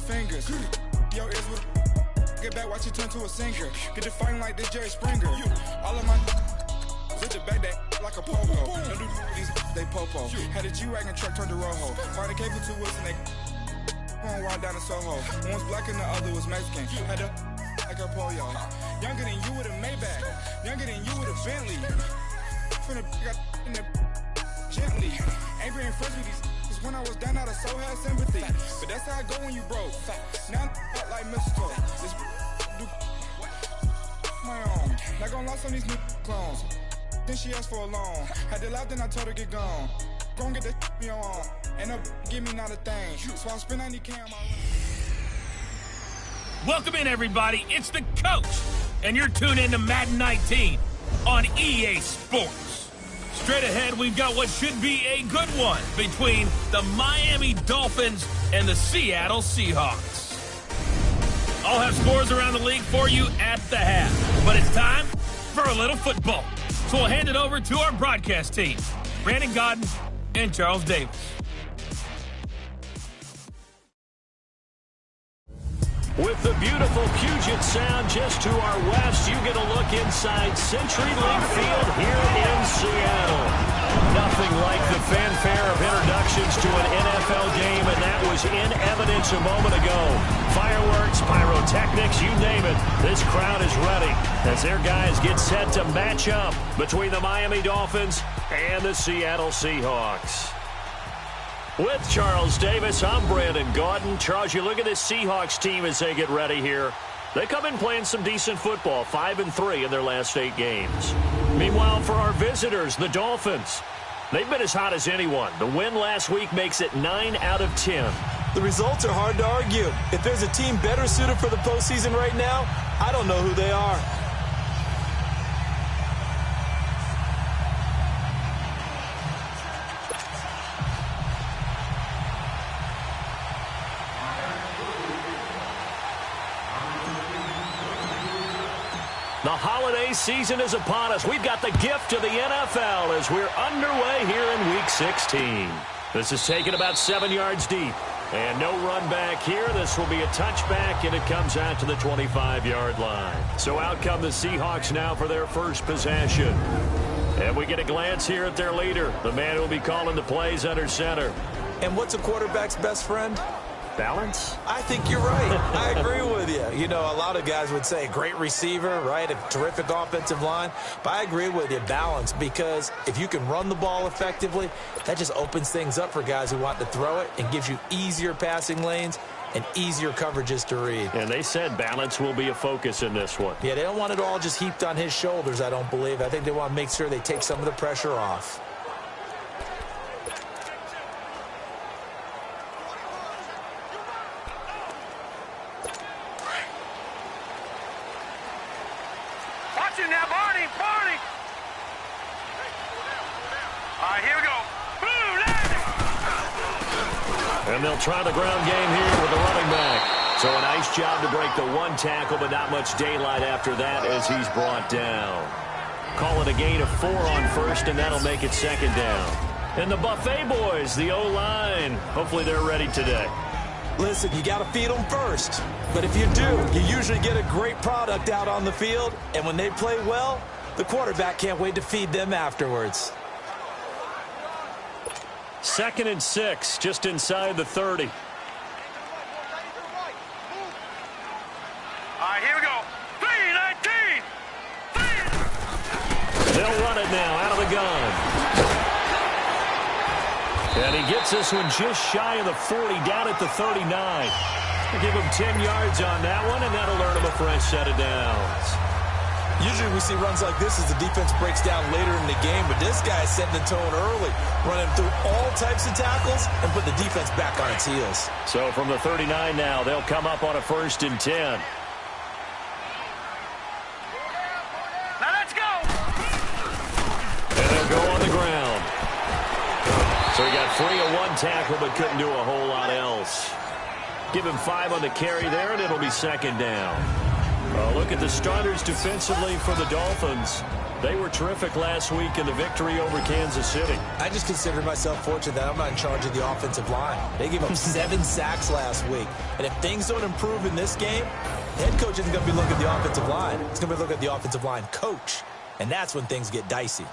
her fingers. Your ears with get back, watch you turn to a singer. Get to fighting like this Jerry Springer. All of my with the back that like a popo. Don't do these, they popo. Had a G-Wagon truck turned to Rojo. Find a cable 2 wheels and they going wild down in Soho. One was black and the other was Mexican. Had a like a polio. Younger than you with a Maybach. Younger than you with a Bentley. From the got in the gently. Angry and friends with these. Cause when I was down, I so had sympathy. But that's how I go when you broke. Now I'm like mistletoe. This do my own. Not gonna lost on these new clones. Then she asked for a loan. Had to laugh, then I told her get gone. Gon' get that me on. And up, give me not a thing. So I spend 90K on my own. Welcome in, everybody. It's the coach. And you're tuned in to Madden 19 on EA Sports. Straight ahead, we've got what should be a good one between the Miami Dolphins and the Seattle Seahawks. I'll have scores around the league for you at the half. But it's time for a little football. So we'll hand it over to our broadcast team, Brandon Godden and Charles Davis. With the beautiful Puget Sound just to our west, you get a look inside CenturyLink Field here in Seattle. Nothing like the fanfare of introductions to an NFL game, and that was in evidence a moment ago. Fireworks, pyrotechnics, you name it. This crowd is ready as their guys get set to match up between the Miami Dolphins and the Seattle Seahawks. With Charles Davis, I'm Brandon Godden. Charles, you look at this Seahawks team as they get ready here. They come in playing some decent football, 5-3 in their last 8 games. Meanwhile, for our visitors, the Dolphins, they've been as hot as anyone. The win last week makes it 9 out of 10. The results are hard to argue. If there's a team better suited for the postseason right now, I don't know who they are. The holiday season is upon us. We've got the gift of the NFL as we're underway here in Week 16. This is taken about 7 yards deep. And no run back here. This will be a touchback, and it comes out to the 25-yard line. So out come the Seahawks now for their first possession. And we get a glance here at their leader, the man who will be calling the plays under center. And what's a quarterback's best friend? Balance? I think you're right. I agree with you. You know, a lot of guys would say great receiver, right? A terrific offensive line. But I agree with you, balance, because if you can run the ball effectively, that just opens things up for guys who want to throw it and gives you easier passing lanes and easier coverages to read. And they said balance will be a focus in this one. Yeah, they don't want it all just heaped on his shoulders, I don't believe. I think they want to make sure they take some of the pressure off. Now, Barney. All right, here we go. And they'll try the ground game here with the running back. So a nice job to break the one tackle, but not much daylight after that as he's brought down. Call it a gain of 4 on first, and that'll make it second down. And the Buffet boys, the O-line, hopefully they're ready today. Listen, you got to feed them first. But if you do, you usually get a great product out on the field. And when they play well, the quarterback can't wait to feed them afterwards. 2nd and 6, just inside the 30. All right, here we go. 3-19. They'll run it now out of the gun. And he gets this one just shy of the 40, down at the 39. We'll give him 10 yards on that one, and that'll earn him a fresh set of downs. Usually we see runs like this as the defense breaks down later in the game, but this guy's setting the tone early, running through all types of tackles and put the defense back on its heels. So from the 39 now, they'll come up on a 1st and 10. Now let's go. And they'll go on the ground. So he got free of one tackle but couldn't do a whole lot else. Give him 5 on the carry there, and it'll be 2nd down. Well, look at the starters defensively for the Dolphins. They were terrific last week in the victory over Kansas City. I just consider myself fortunate that I'm not in charge of the offensive line. They gave up 7 sacks last week. And if things don't improve in this game, the head coach isn't going to be looking at the offensive line. He's going to be looking at the offensive line coach. And that's when things get dicey.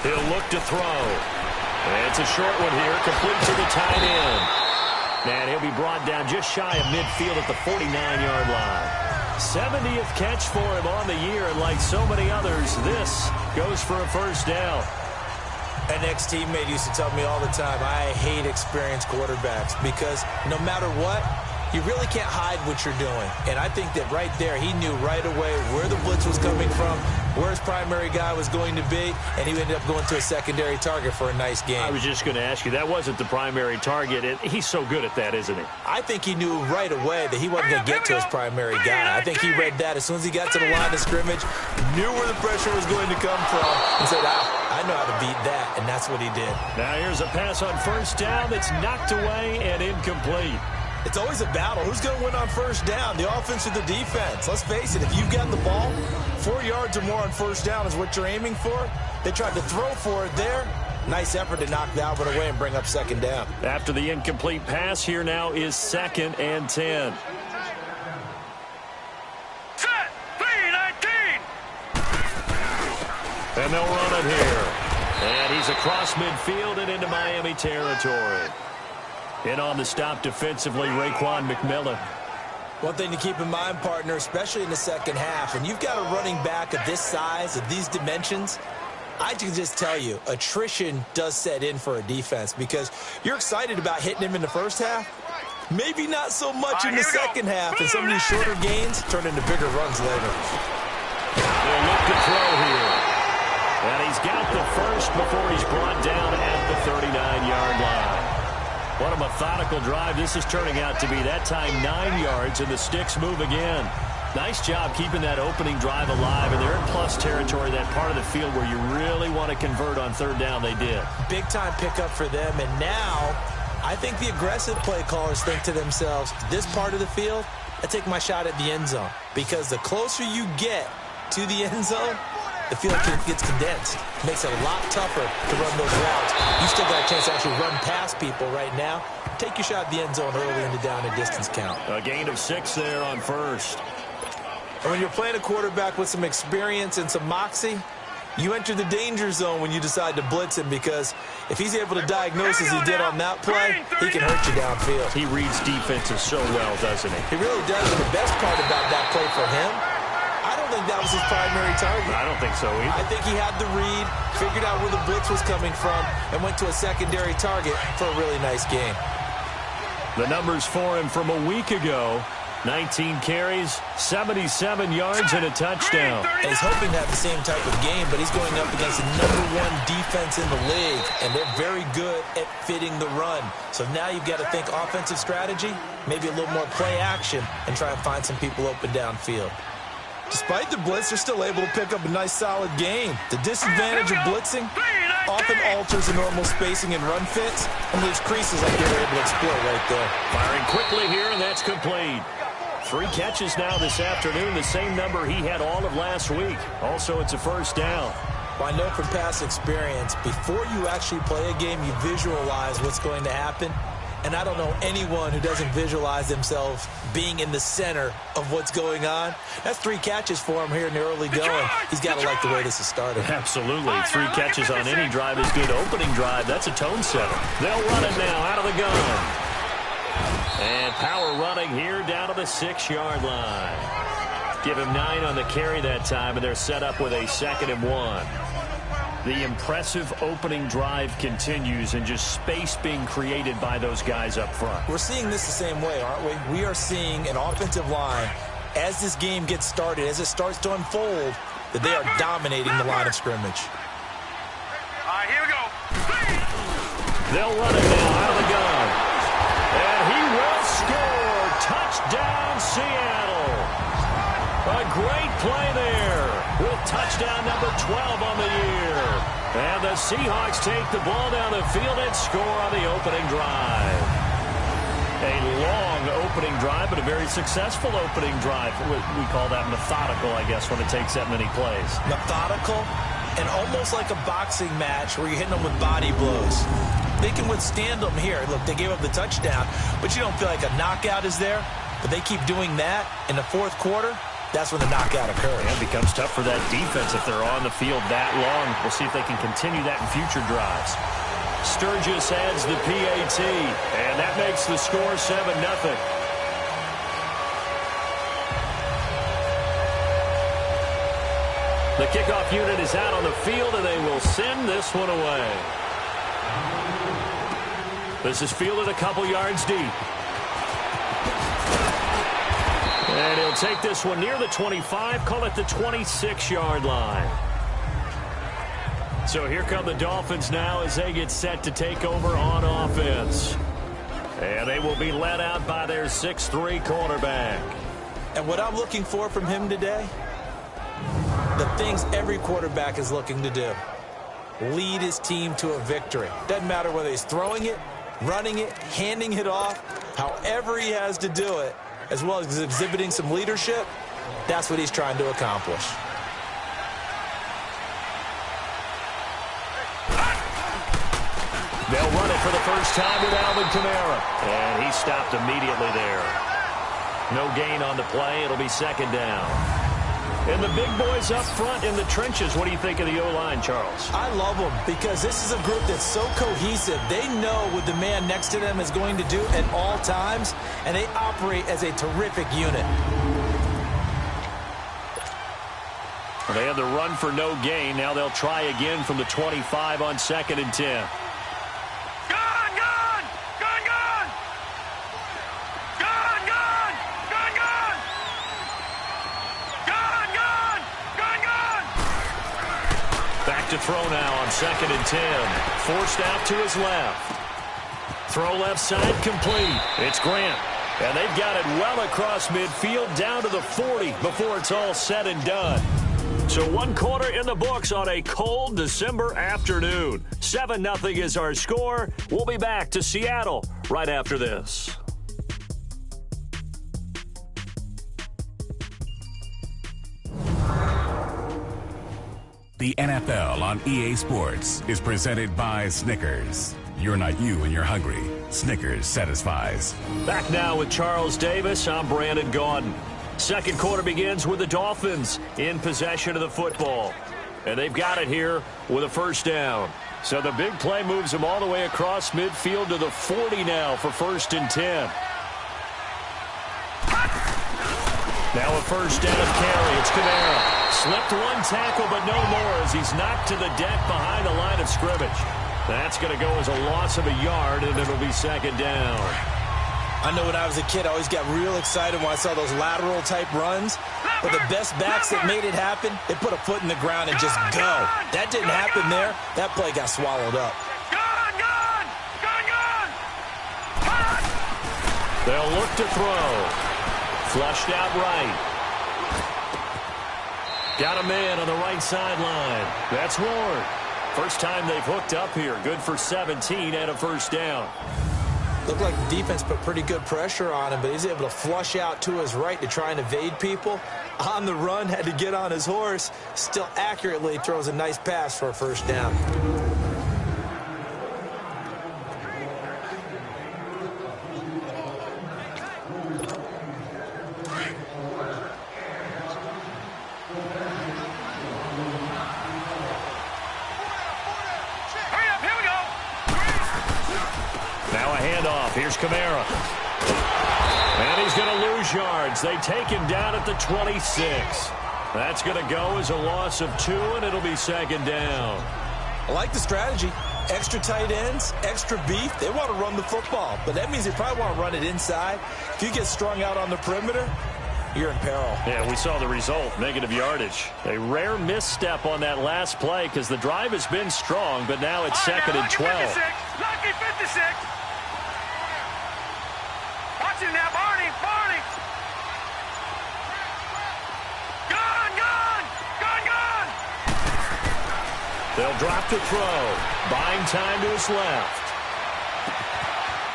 He'll look to throw. And it's a short one here, complete to the tight end. And he'll be brought down just shy of midfield at the 49-yard line. 70th catch for him on the year, and like so many others, this goes for a first down. An ex-teammate used to tell me all the time, I hate experienced quarterbacks because no matter what, you really can't hide what you're doing. And I think that right there, he knew right away where the blitz was coming from, where his primary guy was going to be, and he ended up going to a secondary target for a nice game. I was just going to ask you, that wasn't the primary target. He's so good at that, isn't he? I think he knew right away that he wasn't going to get to his primary guy. I think he read that as soon as he got to the line of scrimmage, knew where the pressure was going to come from, and said, I know how to beat that, and that's what he did. Now here's a pass on first down that's knocked away and incomplete. It's always a battle. Who's going to win on first down, the offense or the defense? Let's face it, if you've got the ball, 4 yards or more on first down is what you're aiming for. They tried to throw for it there. Nice effort to knock that one away and bring up second down. After the incomplete pass, here now is 2nd and 10. Set, 3-19. And they'll run it here. And he's across midfield and into Miami territory. In on the stop defensively, Raekwon McMillan. One thing to keep in mind, partner, especially in the second half, when you've got a running back of this size, of these dimensions, I can just tell you, attrition does set in for a defense because you're excited about hitting him in the first half. Maybe not so much in the second half, and some of these shorter gains turn into bigger runs later. They'll look to throw here. And he's got the first before he's brought down at the 39-yard line. What a methodical drive this is turning out to be. That time 9 yards, and the sticks move again. Nice job keeping that opening drive alive, and they're in plus territory, that part of the field where you really want to convert on third down. They did. Big-time pickup for them, and now I think the aggressive play callers think to themselves, this part of the field, I take my shot at the end zone, because the closer you get to the end zone, the field gets condensed. Makes it a lot tougher to run those routes. You still got a chance to actually run past people right now. Take your shot at the end zone early in the down and distance count. A gain of 6 there on first. And when you're playing a quarterback with some experience and some moxie, you enter the danger zone when you decide to blitz him, because if he's able to diagnose as he did on that play, he can hurt you downfield. He reads defenses so well, doesn't he? He really does. And the best part about that play for him, I don't think that was his primary target. I don't think so either. I think he had the read, figured out where the blitz was coming from, and went to a secondary target for a really nice game. The numbers for him from a week ago: 19 carries, 77 yards, and a touchdown. And he's hoping to have the same type of game, but he's going up against the #1 defense in the league, and they're very good at fitting the run. So now you've got to think offensive strategy, maybe a little more play action, and try and find some people open downfield. Despite the blitz, they're still able to pick up a nice, solid game. The disadvantage of blitzing often alters the normal spacing and run fits and leaves creases like they were able to exploit right there. Firing quickly here, and that's complete. 3 catches now this afternoon, the same number he had all of last week. Also, it's a first down. Well, I know from past experience, before you actually play a game, you visualize what's going to happen. And I don't know anyone who doesn't visualize themselves being in the center of what's going on. That's 3 catches for him here in the early going. He's got to like the way this is started. Absolutely. 3 catches on any drive is good. Opening drive, that's a tone setter. They'll run it now out of the gun. And power running here down to the 6-yard line. Give him 9 on the carry that time, and they're set up with a 2nd and 1. The impressive opening drive continues, and just space being created by those guys up front. We're seeing this the same way, aren't we? We are seeing an offensive line, as this game gets started, as it starts to unfold, that they are dominating the line of scrimmage. All right, here we go. They'll run it now out of the gun. And Seattle. A great play there with touchdown number 12 on the year. And the Seahawks take the ball down the field and score on the opening drive. A long opening drive, but a very successful opening drive. We call that methodical, I guess, when it takes that many plays. Methodical and almost like a boxing match where you're hitting them with body blows. They can withstand them here. Look, they gave up the touchdown, but you don't feel like a knockout is there. But they keep doing that in the fourth quarter. That's when the knockout occurs. Yeah, it becomes tough for that defense if they're on the field that long. We'll see if they can continue that in future drives. Sturgis adds the PAT, and that makes the score 7-0. The kickoff unit is out on the field, and they will send this one away. This is fielded a couple yards deep. And he'll take this one near the 25, call it the 26-yard line. So here come the Dolphins now as they get set to take over on offense. And they will be led out by their 6'3" quarterback. And what I'm looking for from him today, the things every quarterback is looking to do. Lead his team to a victory. Doesn't matter whether he's throwing it, running it, handing it off, however he has to do it, as well as exhibiting some leadership, that's what he's trying to accomplish. They'll run it for the first time with Alvin Kamara. And he stopped immediately there. No gain on the play. It'll be second down. And the big boys up front in the trenches. What do you think of the O-line, Charles? I love them because this is a group that's so cohesive. They know what the man next to them is going to do at all times, and they operate as a terrific unit. They had the run for no gain. Now they'll try again from the 25 on 2nd and 10. To throw now on 2nd and 10. Forced out to his left. Throw left side complete. It's Grant. And they've got it well across midfield down to the 40 before it's all said and done. So 1 quarter in the books on a cold December afternoon. 7-0 is our score. We'll be back to Seattle right after this. The NFL on EA Sports is presented by Snickers. You're not you when you're hungry. Snickers satisfies. Back now with Charles Davis. I'm Brandon Gaudin. Second quarter begins with the Dolphins in possession of the football. And they've got it here with a first down. So the big play moves them all the way across midfield to the 40 now for 1st and 10. Now a first down carry. It's Kamara. Slipped 1 tackle, but no more as he's knocked to the deck behind the line of scrimmage. That's going to go as a loss of a yard, and it'll be 2nd down. I know when I was a kid, I always got real excited when I saw those lateral-type runs. But the best backs that made it happen, they put a foot in the ground and just go. That didn't happen there. That play got swallowed up. They'll look to throw. Flushed out right. Got a man on the right sideline. That's Ward. First time they've hooked up here. Good for 17 and a first down. Looked like the defense put pretty good pressure on him, but he's able to flush out to his right to try and evade people. On the run, had to get on his horse. Still accurately throws a nice pass for a first down. Here's Kamara. And he's going to lose yards. They take him down at the 26. That's going to go as a loss of 2, and it'll be 2nd down. I like the strategy. Extra tight ends, extra beef. They want to run the football, but that means they probably want to run it inside. If you get strung out on the perimeter, you're in peril. Yeah, we saw the result, negative yardage. A rare misstep on that last play because the drive has been strong, but now it's 2nd and 12. Lucky 56. Watch it now, Barney. They'll drop to throw. Buying time to his left.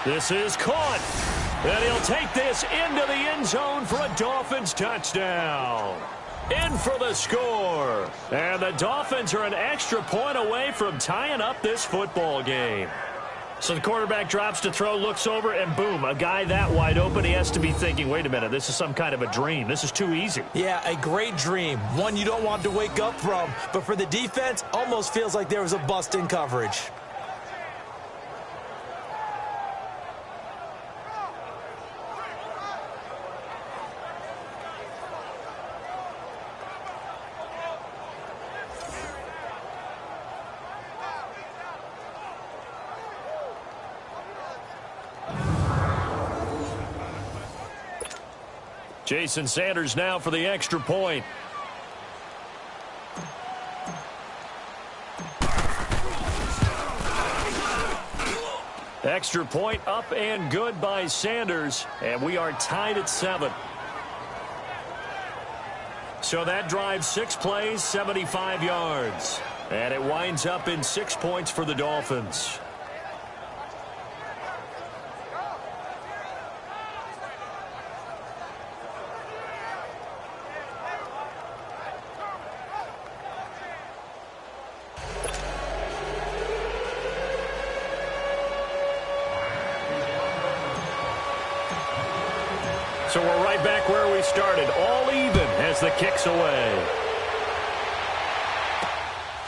This is caught. And he'll take this into the end zone for a Dolphins touchdown. In for the score. And the Dolphins are an extra point away from tying up this football game. So the quarterback drops to throw, looks over, and boom, a guy that wide open, he has to be thinking, wait a minute, this is some kind of a dream. This is too easy. Yeah, a great dream. One you don't want to wake up from. But for the defense, almost feels like there was a bust in coverage. Jason Sanders now for the extra point. Extra point up and good by Sanders, and we are tied at 7. So that drives 6 plays, 75 yards. And it winds up in 6 points for the Dolphins. So we're right back where we started, all even as the kick's away.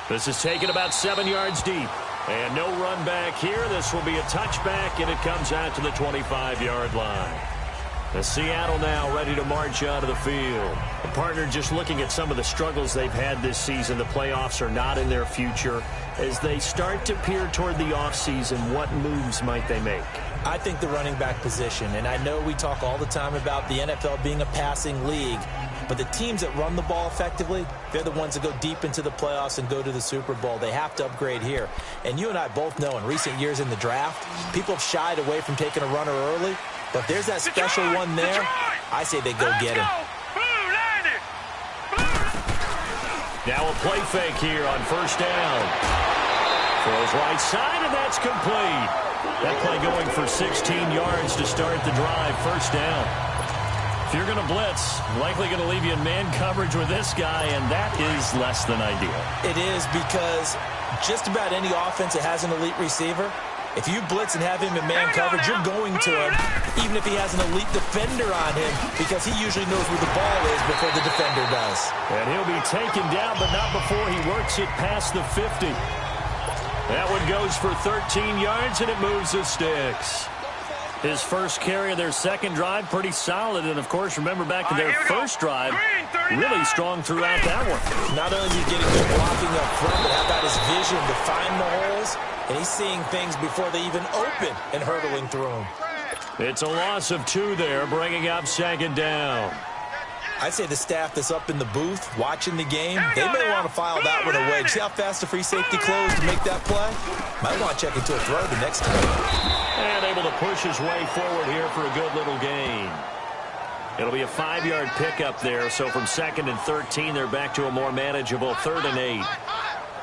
This is taken about 7 yards deep. And no run back here. This will be a touchback, and it comes out to the 25-yard line. The Seattle now ready to march out of the field. A partner, just looking at some of the struggles they've had this season, the playoffs are not in their future. As they start to peer toward the offseason, what moves might they make? I think the running back position, and I know we talk all the time about the NFL being a passing league, but the teams that run the ball effectively, they're the ones that go deep into the playoffs and go to the Super Bowl. They have to upgrade here. And you and I both know in recent years in the draft, people have shied away from taking a runner early, but there's that special one there. I say they go get him. Now a play fake here on first down. Throws right side, and that's complete. That play going for 16 yards to start the drive. First down. If you're going to blitz, likely going to leave you in man coverage with this guy, and that is less than ideal. It is, because just about any offense that has an elite receiver, if you blitz and have him in man coverage, you're going to him, even if he has an elite defender on him, because he usually knows where the ball is before the defender does. And he'll be taken down, but not before he works it past the 50. That one goes for 13 yards, and it moves the sticks. His first carry of their second drive, pretty solid. And, of course, remember back to their first drive, really strong throughout that one. Not only is he getting good blocking up front, but how about his vision to find the holes? And he's seeing things before they even open and hurdling through them. It's a loss of 2 there, bringing up second down. I'd say the staff that's up in the booth watching the game, they may want to file that one away. See how fast the free safety closed to make that play? Might want to check into a throw the next time. And able to push his way forward here for a good little gain. It'll be a 5-yard pickup there. So from 2nd and 13, they're back to a more manageable 3rd and 8.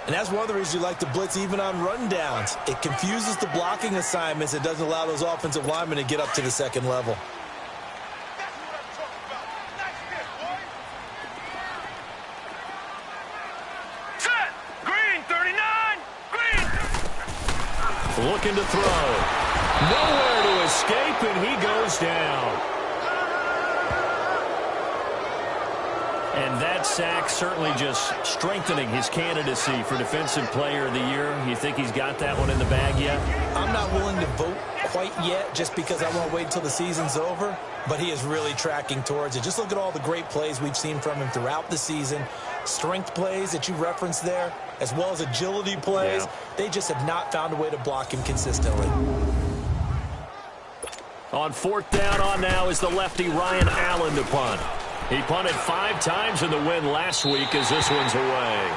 And that's one of the reasons you like to blitz even on rundowns. It confuses the blocking assignments. It doesn't allow those offensive linemen to get up to the second level. Looking to throw. Nowhere to escape, and he goes down. And that sack certainly just strengthening his candidacy for Defensive Player of the Year. You think he's got that one in the bag yet? I'm not willing to vote quite yet just because I want to wait until the season's over. But he is really tracking towards it. Just look at all the great plays we've seen from him throughout the season. Strength plays that you referenced there, as well as agility plays. Yeah. They just have not found a way to block him consistently. On 4th down on now is the lefty Ryan Allen to punt. He punted 5 times in the win last week as this one's away.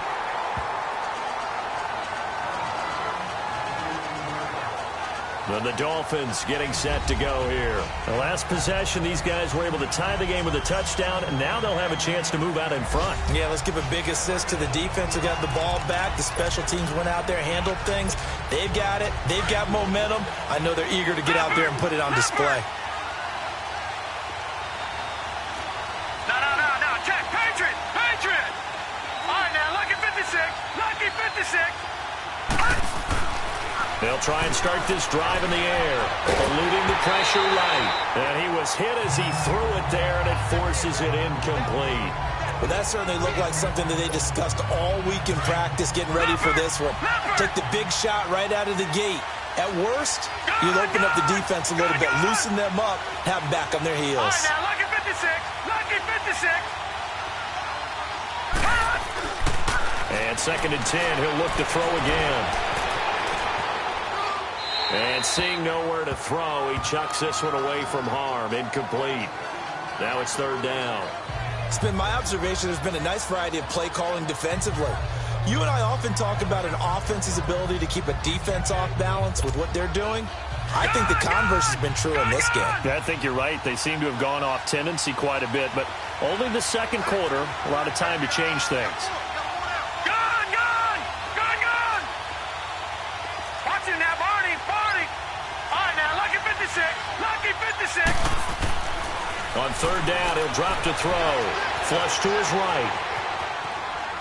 And the Dolphins getting set to go here. The last possession, these guys were able to tie the game with a touchdown, and now they'll have a chance to move out in front. Yeah, let's give a big assist to the defense who got the ball back. The special teams went out there, handled things. They've got it. They've got momentum. I know they're eager to get out there and put it on display. No. Check. Patriot. All right, now, lucky 56. Lucky 56. They'll try and start this drive in the air, eluding the pressure right. And he was hit as he threw it there, and it forces it incomplete. Well, that certainly looked like something that they discussed all week in practice, getting ready for this one. Take the big shot right out of the gate. At worst, you'll open up the defense a little bit, loosen them up, have them back on their heels. All right, now, lucky 56. Lucky 56. And 2nd and 10, he'll look to throw again. And seeing nowhere to throw, he chucks this one away from harm. Incomplete. Now it's 3rd down. It's been my observation there's been a nice variety of play calling defensively. You and I often talk about an offense's ability to keep a defense off balance with what they're doing. I think the converse has been true in this game. I think you're right. They seem to have gone off tendency quite a bit, but only the 2nd quarter, a lot of time to change things. Gone! Watch it now, Barney. All right, now, lucky 56. Lucky 56. On 3rd down, he'll drop to throw. Flush to his right.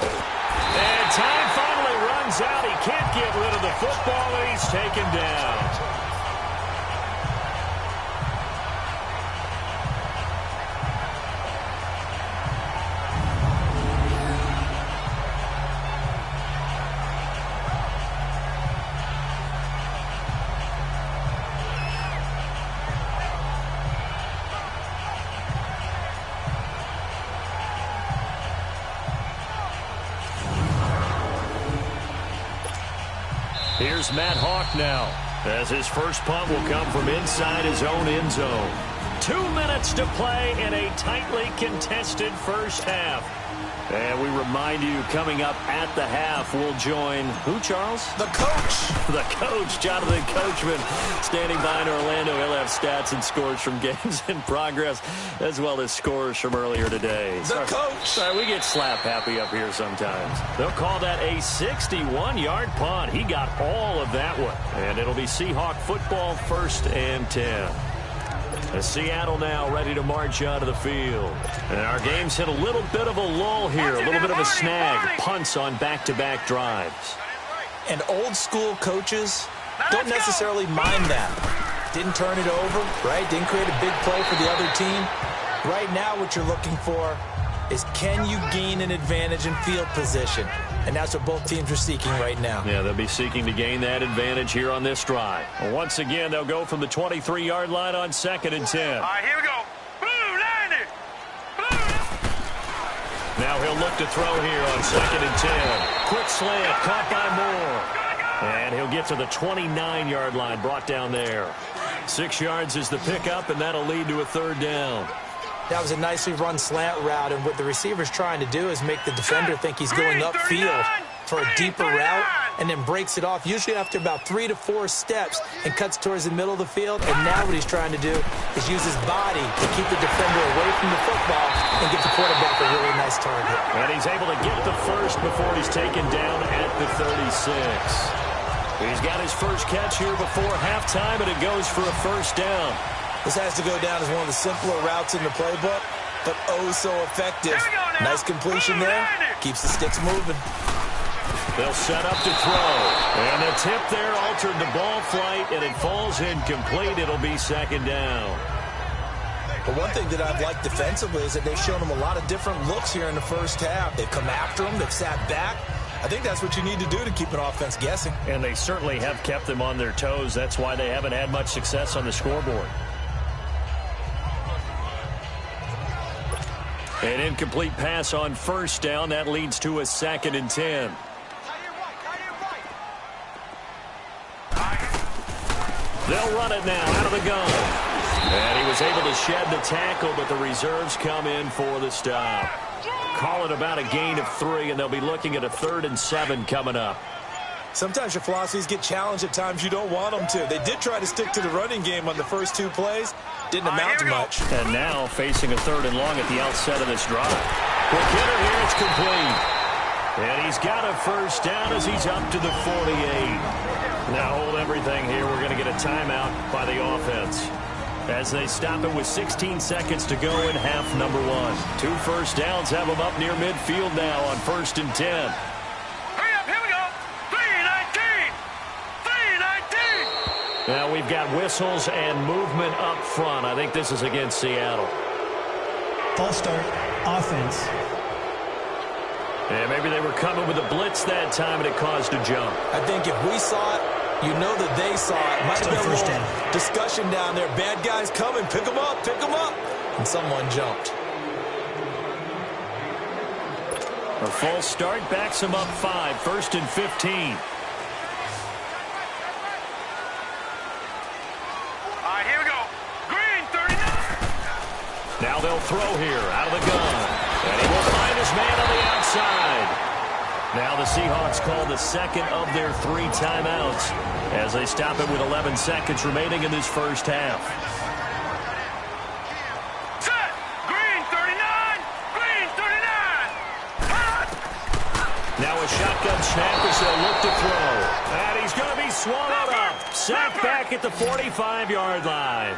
And time finally runs out. He can't get rid of the football, and he's taken down. Here's Matt Hawk now, as his first punt will come from inside his own end zone. 2 minutes to play in a tightly contested first half. And we remind you, coming up at the half, we'll join who, Charles? The coach. The coach, Jonathan Coachman, standing by in Orlando. He'll have stats and scores from games in progress, as well as scores from earlier today. The coach. Sorry, we get slap happy up here sometimes. They'll call that a 61-yard punt. He got all of that one. And it'll be Seahawk football, 1st and 10. As Seattle now ready to march out of the field. And our game's hit a little bit of a lull here, a little bit of a snag. Punts on back-to-back drives. And old school coaches don't necessarily mind that. Didn't turn it over, right? Didn't create a big play for the other team. Right now what you're looking for is, can you gain an advantage in field position? And that's what both teams are seeking right now. Yeah, they'll be seeking to gain that advantage here on this drive. Once again, they'll go from the 23-yard line on 2nd and 10. All right, here we go. Blue, landed. Blue. Now he'll look to throw here on 2nd and 10. Quick slant, caught by Moore. And he'll get to the 29-yard line, brought down there. 6 yards is the pickup, and that'll lead to a 3rd down. That was a nicely run slant route, and what the receiver's trying to do is make the defender think he's going upfield for a deeper route, and then breaks it off, usually after about 3 to 4 steps, and cuts towards the middle of the field. And now what he's trying to do is use his body to keep the defender away from the football and give the quarterback a really nice target. And he's able to get the first before he's taken down at the 36. He's got his first catch here before halftime, and it goes for a 1st down. This has to go down as one of the simpler routes in the playbook, but oh so effective. Nice completion there. Keeps the sticks moving. They'll set up to throw. And the tip there altered the ball flight, and it falls incomplete. It'll be 2nd down. But one thing that I've liked defensively is that they've shown them a lot of different looks here in the first half. They've come after them. They've sat back. I think that's what you need to do to keep an offense guessing. And they certainly have kept them on their toes. That's why they haven't had much success on the scoreboard. An incomplete pass on 1st down. That leads to a 2nd and 10. They'll run it now out of the gun. And he was able to shed the tackle, but the reserves come in for the stop. Call it about a gain of 3, and they'll be looking at a 3rd and 7 coming up. Sometimes your philosophies get challenged at times you don't want them to. They did try to stick to the running game on the first 2 plays. Didn't amount to much. And now facing a 3rd and long at the outset of this drive. Quick hitter here, it's complete. And he's got a first down as he's up to the 48. Now hold everything here. We're going to get a timeout by the offense as they stop it with 16 seconds to go in half number 1. 2 first downs have them up near midfield now on 1st and 10. Hurry up, here we go. 3-19. 3-19. Now we've got whistles and movement up front. I think this is against Seattle. False start, offense. And maybe they were coming with a blitz that time and it caused a jump. I think if we saw it, you know that they saw it. Might have been a little discussion down there. Bad guys coming. Pick them up. Pick them up. And someone jumped. A false start backs him up 5. 1st and 15. All right, here we go. Green, 39. Now they'll throw here out of the gun. And he will find his man on the outside. Now the Seahawks call the 2nd of their 3 timeouts as they stop it with 11 seconds remaining in this first half. Set. Green, 39. Green, 39. Now a shotgun snap as they'll look to throw. And he's going to be swallowed up. Sacked back at the 45-yard line.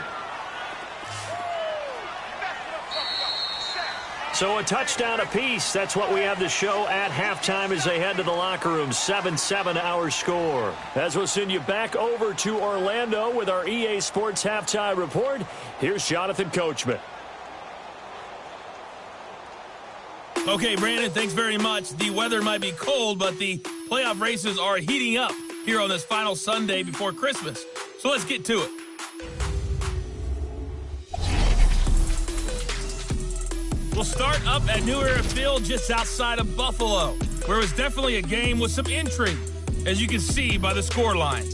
So a touchdown apiece. That's what we have to show at halftime as they head to the locker room. 7-7 our score. As we'll send you back over to Orlando with our EA Sports Halftime Report, here's Jonathan Coachman. Okay, Brandon, thanks very much. The weather might be cold, but the playoff races are heating up here on this final Sunday before Christmas. So let's get to it. We'll start up at New Era Field just outside of Buffalo, where it was definitely a game with some intrigue, as you can see by the scoreline.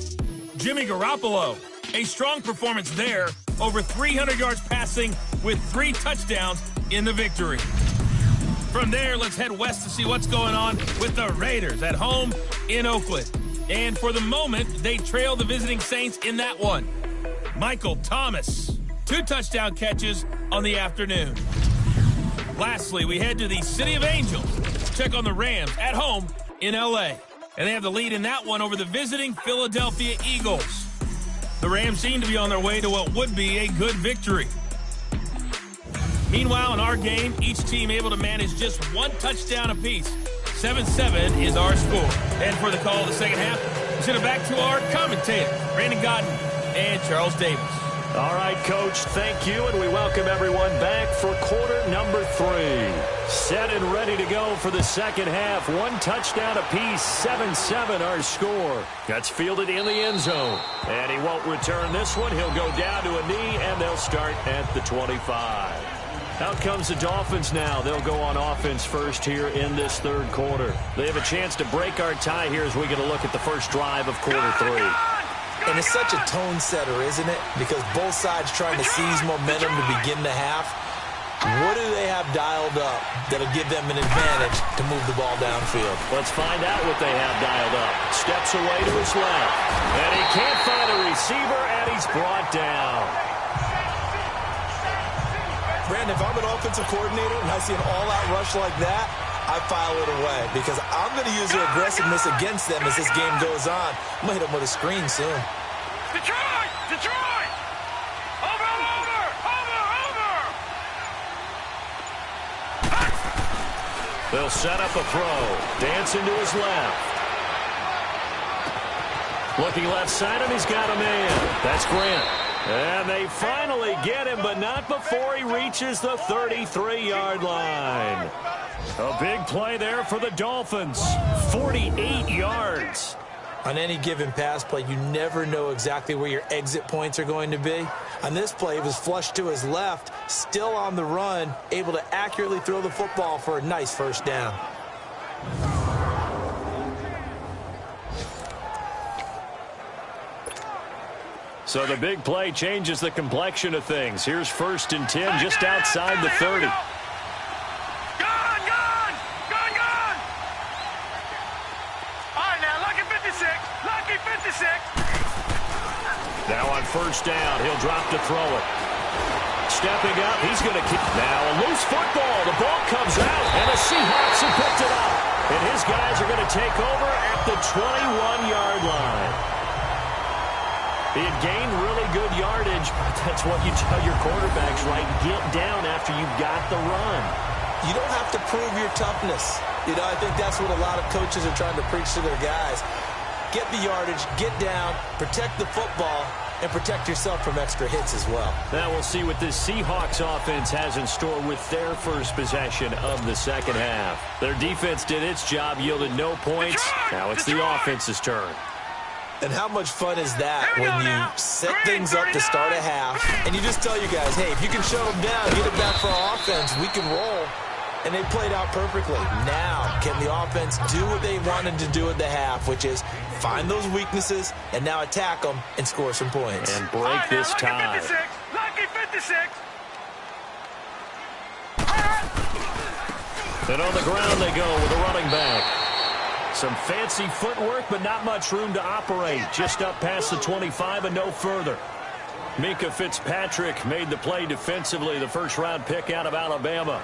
Jimmy Garoppolo, a strong performance there, over 300 yards passing with 3 touchdowns in the victory. From there, let's head west to see what's going on with the Raiders at home in Oakland. And for the moment, they trail the visiting Saints in that one. Michael Thomas, 2 touchdown catches on the afternoon. Lastly, we head to the City of Angels to check on the Rams at home in L.A. And they have the lead in that one over the visiting Philadelphia Eagles. The Rams seem to be on their way to what would be a good victory. Meanwhile, in our game, each team able to manage just 1 touchdown apiece. 7-7 is our score. And for the call of the second half, we send it back to our commentators, Brandon Godden and Charles Davis. All right, Coach, thank you, and we welcome everyone back for quarter number 3. Set and ready to go for the second half. 1 touchdown apiece, 7-7 our score. That's fielded in the end zone. And he won't return this one. He'll go down to a knee, and they'll start at the 25. Out comes the Dolphins now. They'll go on offense first here in this 3rd quarter. They have a chance to break our tie here as we get a look at the first drive of quarter 3. And it's such a tone setter, isn't it? Because both sides trying to seize momentum to begin the half. What do they have dialed up that'll give them an advantage to move the ball downfield? Let's find out what they have dialed up. Steps away to his left. And he can't find a receiver, and he's brought down. Brandon, if I'm an offensive coordinator and I see an all-out rush like that, I file it away because I'm going to use their aggressiveness against them as this game goes on. I'm going to hit them with a screen soon. Detroit! Detroit! Over! They'll set up a throw. Dancing to his left. Looking left side, and he's got a man. That's Grant. And they finally get him, but not before he reaches the 33-yard line. A big play there for the Dolphins. 48 yards. On any given pass play, you never know exactly where your exit points are going to be. On this play, it was flushed to his left, still on the run, able to accurately throw the football for a nice first down. So the big play changes the complexion of things. Here's 1st and 10 just outside the 30. Gone! All right, now, lucky 56. first down. He'll drop to throw it. Stepping up, he's going to keep. Now a loose football. The ball comes out, and the Seahawks have picked it up. And his guys are going to take over at the 21-yard line. He had gained really good yardage, but that's what you tell your quarterbacks, right? Get down after you've got the run. You don't have to prove your toughness. You know, I think that's what a lot of coaches are trying to preach to their guys. Get the yardage, get down, protect the football, and protect yourself from extra hits as well. Now we'll see what this Seahawks offense has in store with their first possession of the second half. Their defense did its job, yielded no points. Now it's the offense's turn. And how much fun is that when you set things up to start a half, and you just tell your guys, hey, if you can shut them down, get it back for our offense, we can roll. And they played out perfectly. Now, can the offense do what they wanted to do at the half, which is find those weaknesses and now attack them and score some points. And break this tie. Lucky 56. And on the ground they go with a running back. Some fancy footwork, but not much room to operate. Just up past the 25 and no further. Minkah Fitzpatrick made the play defensively, the first-round pick out of Alabama.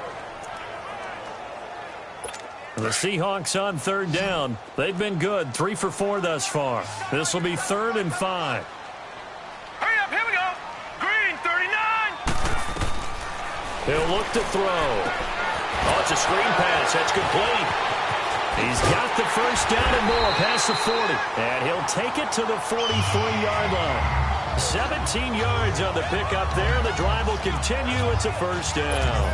The Seahawks on third down. They've been good, 3 for 4 thus far. This will be 3rd and 5. Hurry up, here we go. Green, 39. He'll look to throw. Oh, it's a screen pass. That's complete. He's got the first down and more past the 40. And he'll take it to the 43-yard line. 17 yards on the pickup there. The drive will continue. It's a first down.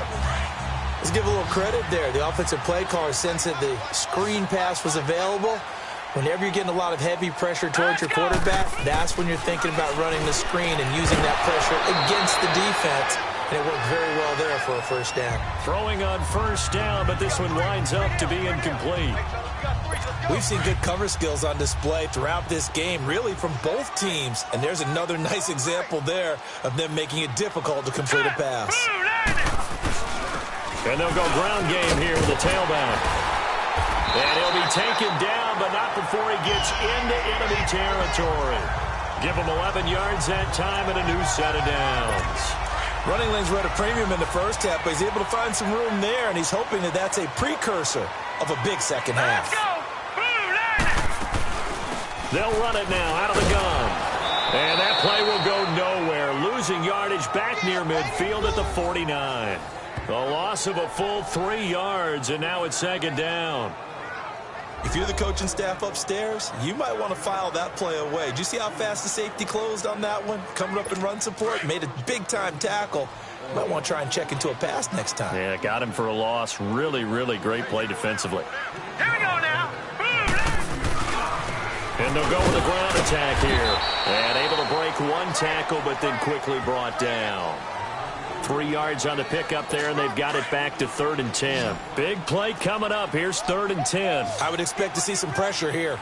Let's give a little credit there. The offensive play caller sensed that the screen pass was available. Whenever you're getting a lot of heavy pressure towards your quarterback, that's when you're thinking about running the screen and using that pressure against the defense. And it worked very well there for a first down. Throwing on first down, but this one winds up to be incomplete. We've seen good cover skills on display throughout this game, really from both teams. And there's another nice example there of them making it difficult to complete a pass. And they'll go ground game here with the tailback. And he'll be taken down, but not before he gets into enemy territory. Give him 11 yards that time and a new set of downs. Running lanes were at a premium in the first half, but he's able to find some room there, and he's hoping that that's a precursor of a big second half. They'll run it now out of the gun. And that play will go nowhere, losing yardage back near midfield at the 49. A loss of a full 3 yards, and now it's second down. If you're the coaching staff upstairs, you might want to file that play away. Did you see how fast the safety closed on that one? Coming up in run support, made a big-time tackle. You might want to try and check into a pass next time. Yeah, got him for a loss. Really, really great play defensively. Here we go now. And they'll go with a ground attack here. And able to break one tackle, but then quickly brought down. 3 yards on the pickup there, and they've got it back to 3rd and 10. Big play coming up. Here's 3rd and 10. I would expect to see some pressure here. All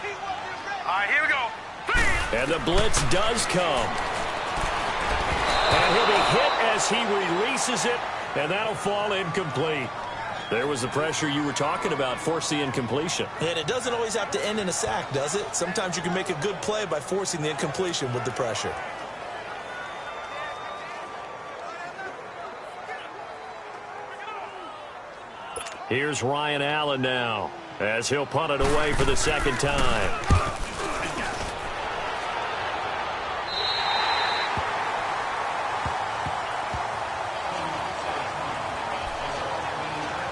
right, here we go. And the blitz does come. And he'll be hit as he releases it, and that'll fall incomplete. There was the pressure you were talking about, force the incompletion. And it doesn't always have to end in a sack, does it? Sometimes you can make a good play by forcing the incompletion with the pressure. Here's Ryan Allen now, as he'll punt it away for the second time.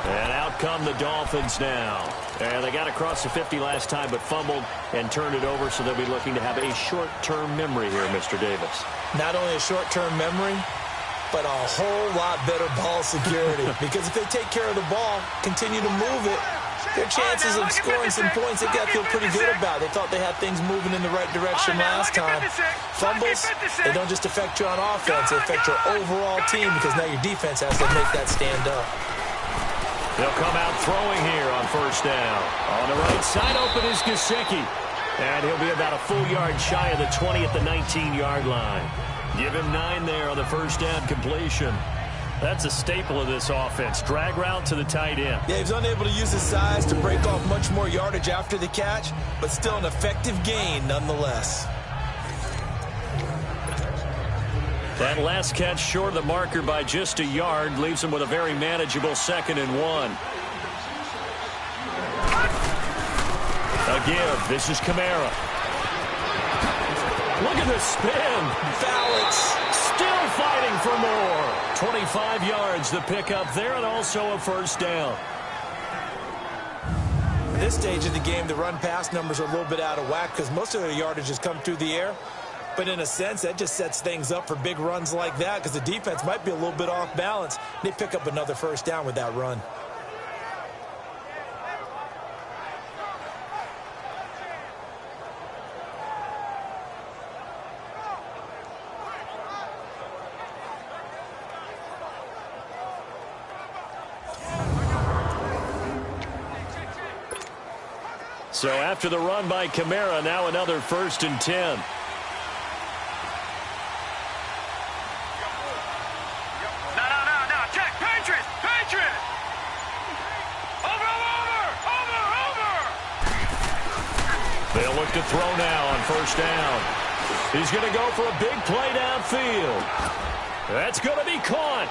And out come the Dolphins now. And they got across the 50 last time, but fumbled and turned it over, so they'll be looking to have a short-term memory here, Mr. Davis. Not only a short-term memory, but a whole lot better ball security. Because if they take care of the ball, continue to move it, their chances of scoring some points, they got to feel pretty good about. They thought they had things moving in the right direction last time. Fumbles, they don't just affect you on offense, they affect your overall team, because now your defense has to make that stand up. They'll come out throwing here on first down. On the right side open is Gesicki. And he'll be about a full yard shy of the 20 at the 19-yard line. Give him 9 there on the first down completion. That's a staple of this offense. Drag route to the tight end. Yeah, he's unable to use his size to break off much more yardage after the catch, but still an effective gain nonetheless. That last catch short of the marker by just a yard leaves him with a very manageable 2nd and 1. A give. This is Kamara. Look at the spin. Balance. Still fighting for more. 25 yards the pickup there, and also a 1st down. At this stage of the game, the run-pass numbers are a little bit out of whack because most of their yardage has come through the air. But in a sense, that just sets things up for big runs like that because the defense might be a little bit off balance. They pick up another 1st down with that run. So after the run by Kamara, now another 1st and 10. No. Check. Patriots. Over. They'll look to throw now on 1st down. He's going to go for a big play downfield. That's going to be caught.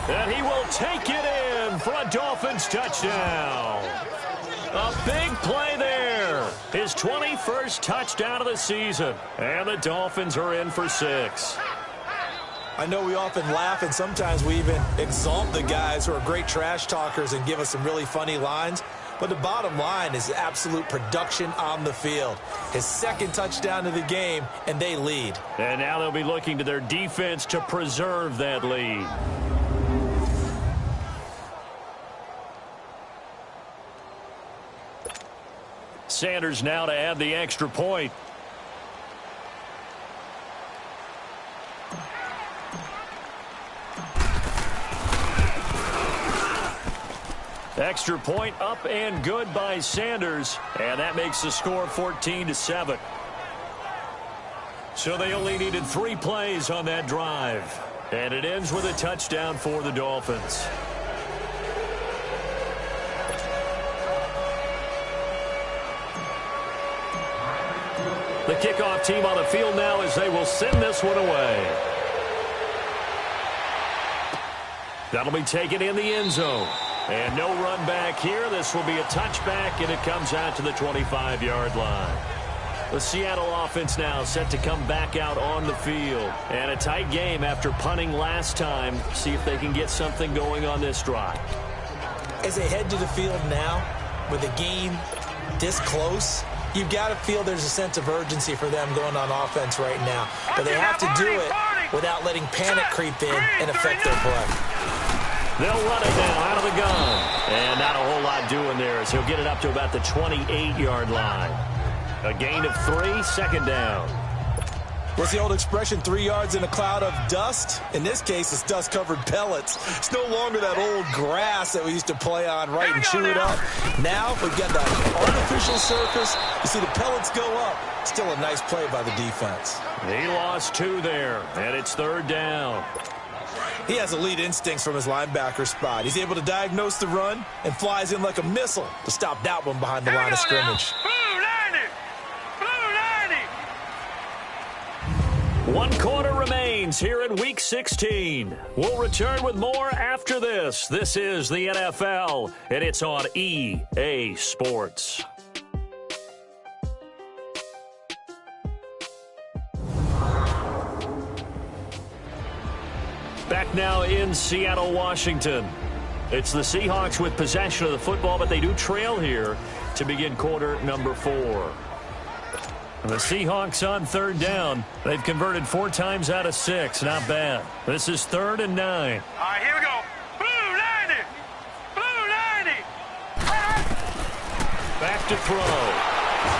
And he will take it in for a Dolphins touchdown. A big play there. His 21st touchdown of the season. And the Dolphins are in for 6. I know we often laugh and sometimes we even exalt the guys who are great trash talkers and give us some really funny lines. But the bottom line is absolute production on the field. His 2nd touchdown of the game, and they lead. And now they'll be looking to their defense to preserve that lead. Sanders now to add the extra point. Extra point up and good by Sanders. And that makes the score 14-7. So they only needed 3 plays on that drive. And it ends with a touchdown for the Dolphins. The kickoff team on the field now as they will send this one away. That'll be taken in the end zone. And no run back here. This will be a touchback, and it comes out to the 25-yard line. The Seattle offense now set to come back out on the field. And a tight game after punting last time. See if they can get something going on this drive. As they head to the field now, with the game this close, you've got to feel there's a sense of urgency for them going on offense right now. But they have to do it without letting panic creep in and affect their play. They'll run it now out of the gun. And not a whole lot doing there as he'll get it up to about the 28-yard line. A gain of 3, 2nd down. What's the old expression, 3 yards in a cloud of dust? In this case, it's dust-covered pellets. It's no longer that old grass that we used to play on, right, and chew it up. Now we've got that artificial surface. You see the pellets go up. Still a nice play by the defense. He lost 2 there, and it's 3rd down. He has elite instincts from his linebacker spot. He's able to diagnose the run and flies in like a missile to stop that one behind the line of scrimmage. Blue 90. 1 quarter remains here in Week 16. We'll return with more after this. This is the NFL, and it's on EA Sports. Back now in Seattle, Washington. It's the Seahawks with possession of the football, but they do trail here to begin quarter number 4. The Seahawks on 3rd down. They've converted 4 times out of 6. Not bad. This is 3rd and 9. All right, here we go. Blue 90. Blue 90. Back to throw.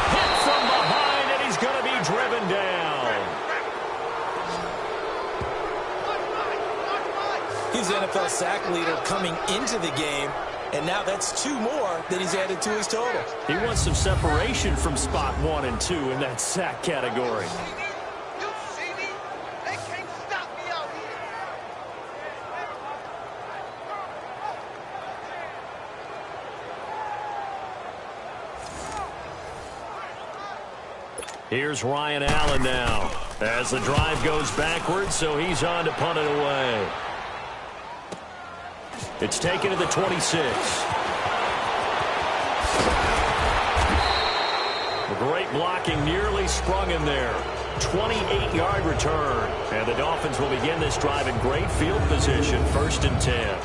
Hit from behind, and he's going to be driven down. He's the NFL sack leader coming into the game, and now that's 2 more that he's added to his total. He wants some separation from spot 1 and 2 in that sack category. Here's Ryan Allen now. As the drive goes backwards, so he's on to punt it away. It's taken to the 26. Great blocking, nearly sprung him there. 28-yard return. And the Dolphins will begin this drive in great field position, 1st and 10.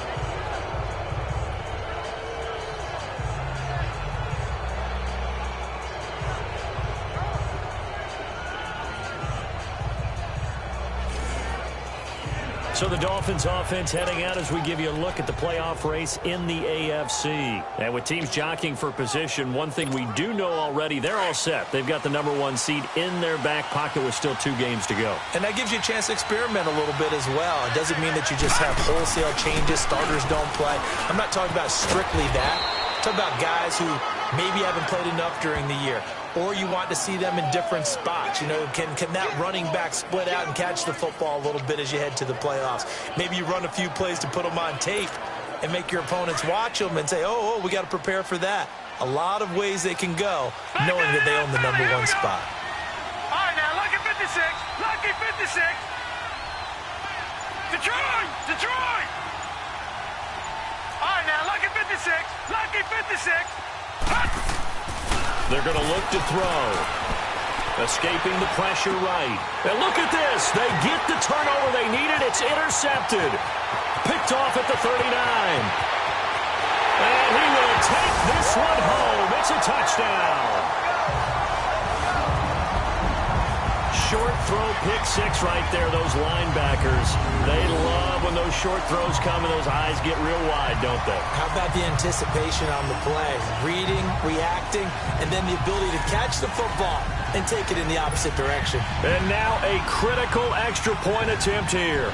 So the Dolphins offense heading out as we give you a look at the playoff race in the AFC. And with teams jockeying for position, one thing we do know already, they're all set. They've got the #1 seed in their back pocket with still 2 games to go. And that gives you a chance to experiment a little bit as well. It doesn't mean that you just have wholesale changes, starters don't play. I'm not talking about strictly that. I'm talking about guys who maybe haven't played enough during the year. Or you want to see them in different spots. You know, can that running back split out and catch the football a little bit as you head to the playoffs? Maybe you run a few plays to put them on tape and make your opponents watch them and say, oh, we got to prepare for that. A lot of ways they can go, knowing that they own the #1 spot. All right, now, lucky 56. Lucky 56. Detroit! Detroit! All right, now, lucky 56. Lucky 56. They're going to look to throw. Escaping the pressure right. And look at this. They get the turnover they needed. It's intercepted. Picked off at the 39. And he will take this one home. It's a touchdown. Short throw, pick 6 right there. Those linebackers, they love when those short throws come and those eyes get real wide, don't they? How about the anticipation on the play? Reading, reacting, and then the ability to catch the football and take it in the opposite direction. And now a critical extra point attempt here.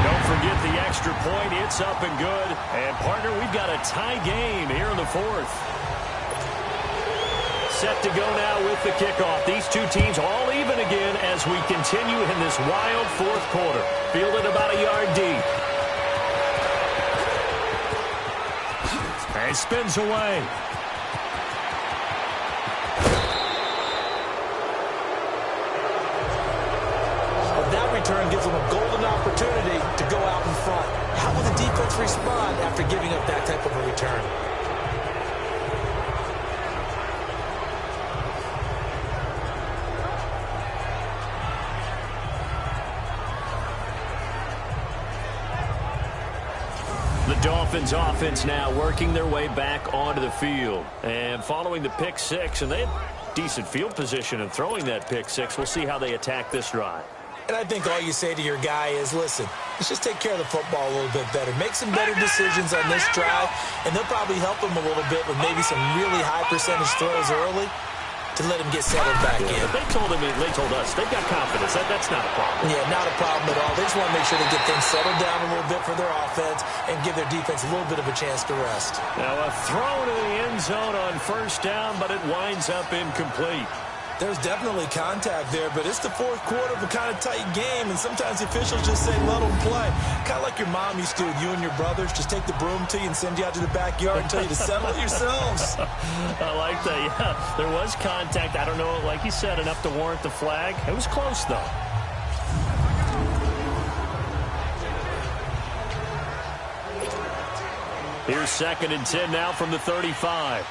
Don't forget the extra point. It's up and good. And, partner, we've got a tie game here in the 4th. Set to go now with the kickoff. These two teams all even again as we continue in this wild 4th quarter. Fielded about a yard deep. And spins away. But that return gives them a golden opportunity to go out in front. How will the defense respond after giving up that type of a return? Dolphins offense now working their way back onto the field. And following the pick 6, and they had decent field position in throwing that pick 6. We'll see how they attack this drive. And I think all you say to your guy is, listen, let's just take care of the football a little bit better. Make some better decisions on this drive, and they'll probably help him a little bit with maybe some really high percentage throws early to let him get settled back in. But they told us, they've got confidence. That's not a problem. Yeah, not a problem at all. They just want to make sure they get things settled down a little bit for their offense and give their defense a little bit of a chance to rest. Now a throw to the end zone on 1st down, but it winds up incomplete. There's definitely contact there, but it's the 4th quarter of a kind of tight game, and sometimes the officials just say, let them play. Kind of like your mom used to with you and your brothers. Just take the broom to you and send you out to the backyard and tell you to settle it yourselves. I like that, yeah. There was contact. I don't know, like you said, enough to warrant the flag. It was close, though. Here's 2nd and 10 now from the 35.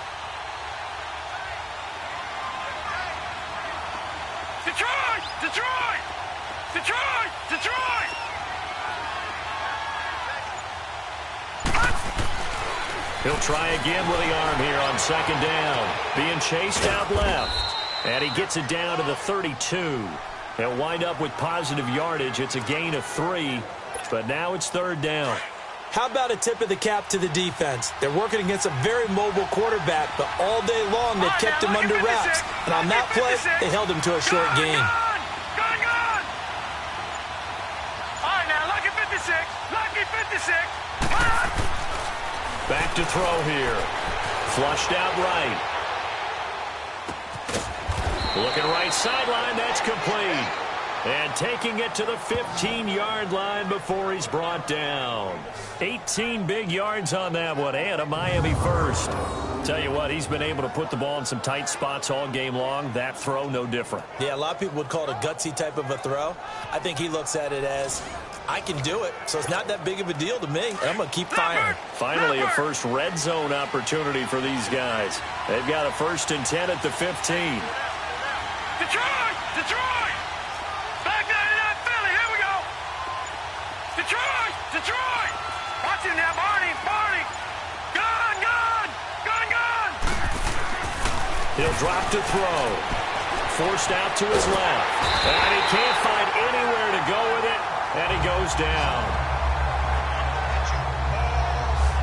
Detroit! Detroit! Detroit! Detroit! He'll try again with the arm here on 2nd down. Being chased out left. And he gets it down to the 32. He'll wind up with positive yardage. It's a gain of 3. But now it's 3rd down. How about a tip of the cap to the defense? They're working against a very mobile quarterback, but all day long they've kept him under wraps. And on that play, they held him to a short gain. Gone! All right, now, lucky 56. Lucky 56. Back to throw here. Flushed out right. Looking right sideline. That's complete. And taking it to the 15-yard line before he's brought down. 18 big yards on that one, and a Miami first. Tell you what, he's been able to put the ball in some tight spots all game long. That throw, no different. Yeah, a lot of people would call it a gutsy type of a throw. I think he looks at it as, I can do it, so it's not that big of a deal to me, and I'm going to keep firing. Finally, a first red zone opportunity for these guys. They've got a 1st and 10 at the 15. Detroit! Detroit! Back 99 Philly, here we go! Detroit! Detroit! Watch him now, Barney! Barney! Gun! Gun! Gun! Gun! He'll drop to throw. Forced out to his left. And he can't find anywhere to go with it, and he goes down.